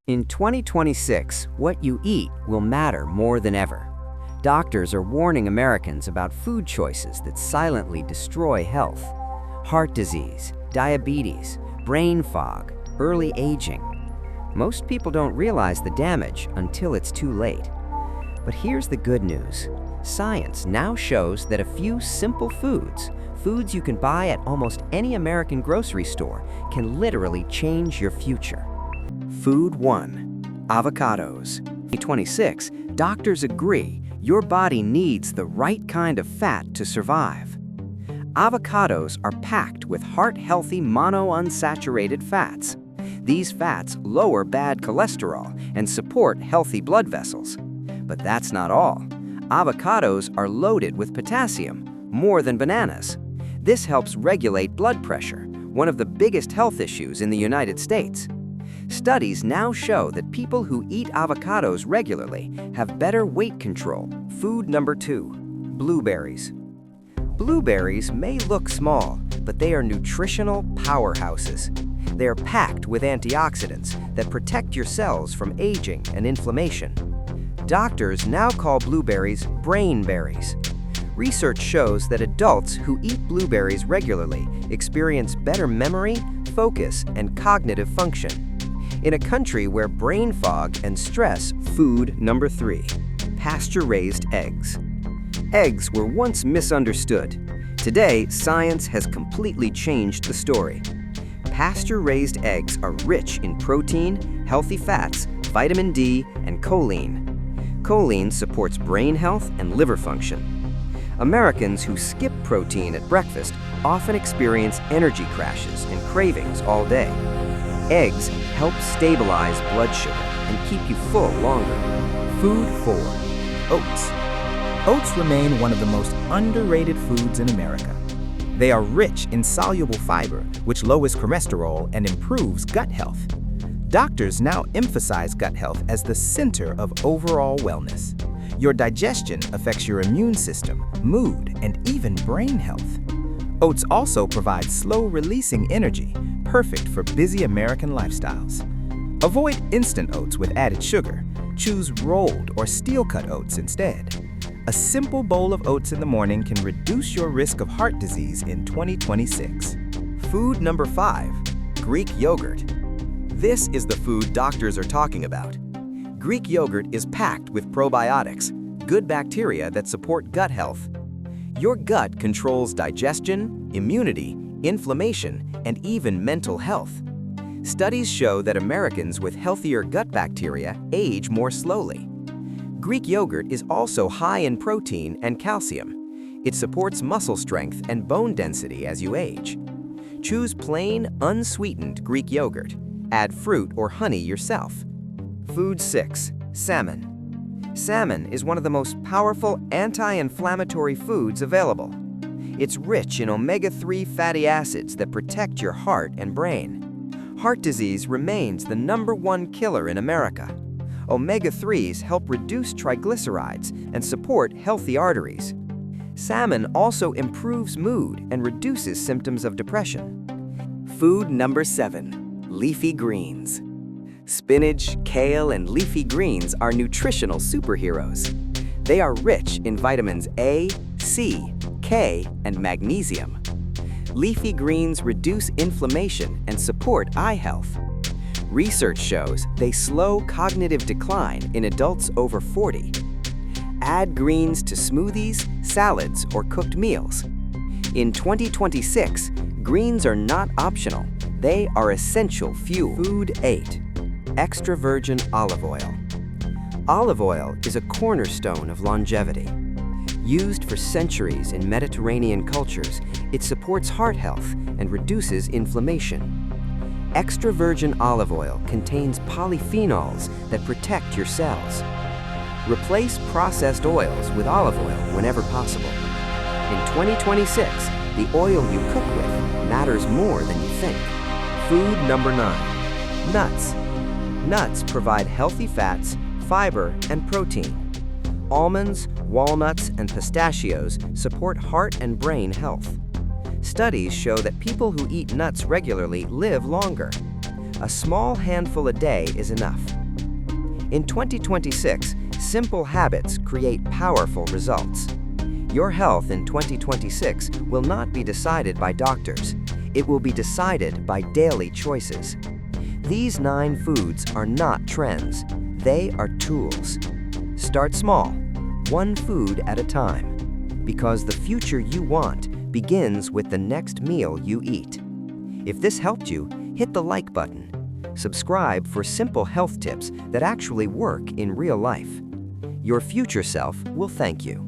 In 2026, what you eat will matter more than ever. Doctors are warning Americans about food choices that silently destroy health. Heart disease, diabetes, brain fog, early aging. Most people don't realize the damage until it's too late. But here's the good news. Science now shows that a few simple foods you can buy at almost any American grocery store, can literally change your future. Food 1. Avocados. In 2026, doctors agree your body needs the right kind of fat to survive. Avocados are packed with heart-healthy monounsaturated fats. These fats lower bad cholesterol and support healthy blood vessels. But that's not all. Avocados are loaded with potassium, more than bananas. This helps regulate blood pressure, one of the biggest health issues in the United States. Studies now show that people who eat avocados regularly have better weight control. Food number 2. Blueberries. Blueberries may look small, but they are nutritional powerhouses. They are packed with antioxidants that protect your cells from aging and inflammation. Doctors now call blueberries brain berries. Research shows that adults who eat blueberries regularly experience better memory, focus, and cognitive function. In a country where brain fog and stress. Food number 3. Pasture-raised eggs. Eggs were once misunderstood. Today, science has completely changed the story. Pasture-raised eggs are rich in protein, healthy fats, vitamin D, and choline. Choline supports brain health and liver function. Americans who skip protein at breakfast often experience energy crashes and cravings all day. Eggs help stabilize blood sugar and keep you full longer. Food 4. Oats. Oats remain one of the most underrated foods in America. They are rich in soluble fiber, which lowers cholesterol and improves gut health. Doctors now emphasize gut health as the center of overall wellness. Your digestion affects your immune system, mood, and even brain health. Oats also provide slow-releasing energy, perfect for busy American lifestyles. Avoid instant oats with added sugar. Choose rolled or steel-cut oats instead. A simple bowl of oats in the morning can reduce your risk of heart disease in 2026. Food number 5. Greek yogurt. This is the food doctors are talking about. Greek yogurt is packed with probiotics, good bacteria that support gut health. Your gut controls digestion, immunity, inflammation, and even mental health. Studies show that Americans with healthier gut bacteria age more slowly. Greek yogurt is also high in protein and calcium. It supports muscle strength and bone density as you age. Choose plain, unsweetened Greek yogurt. Add fruit or honey yourself. Food 6. Salmon. Salmon is one of the most powerful anti-inflammatory foods available. It's rich in omega-3 fatty acids that protect your heart and brain. Heart disease remains the #1 killer in America. Omega-3s help reduce triglycerides and support healthy arteries. Salmon also improves mood and reduces symptoms of depression. Food number 7. Leafy greens. Spinach, kale, and leafy greens are nutritional superheroes. They are rich in vitamins A, C, K, and magnesium. Leafy greens reduce inflammation and support eye health. Research shows they slow cognitive decline in adults over 40. Add greens to smoothies, salads, or cooked meals. In 2026, greens are not optional. They are essential fuel. Food 8. Extra virgin olive oil. Olive oil is a cornerstone of longevity. Used for centuries in Mediterranean cultures, it supports heart health and reduces inflammation. Extra virgin olive oil contains polyphenols that protect your cells. Replace processed oils with olive oil whenever possible. In 2026, the oil you cook with matters more than you think. Food number 9. Nuts. Nuts provide healthy fats, fiber, and protein. Almonds, walnuts, and pistachios support heart and brain health. Studies show that people who eat nuts regularly live longer. A small handful a day is enough. In 2026, simple habits create powerful results. Your health in 2026 will not be decided by doctors. It will be decided by daily choices. These 9 foods are not trends. They are tools. Start small, one food at a time, because the future you want begins with the next meal you eat. If this helped you, hit the like button. Subscribe for simple health tips that actually work in real life. Your future self will thank you.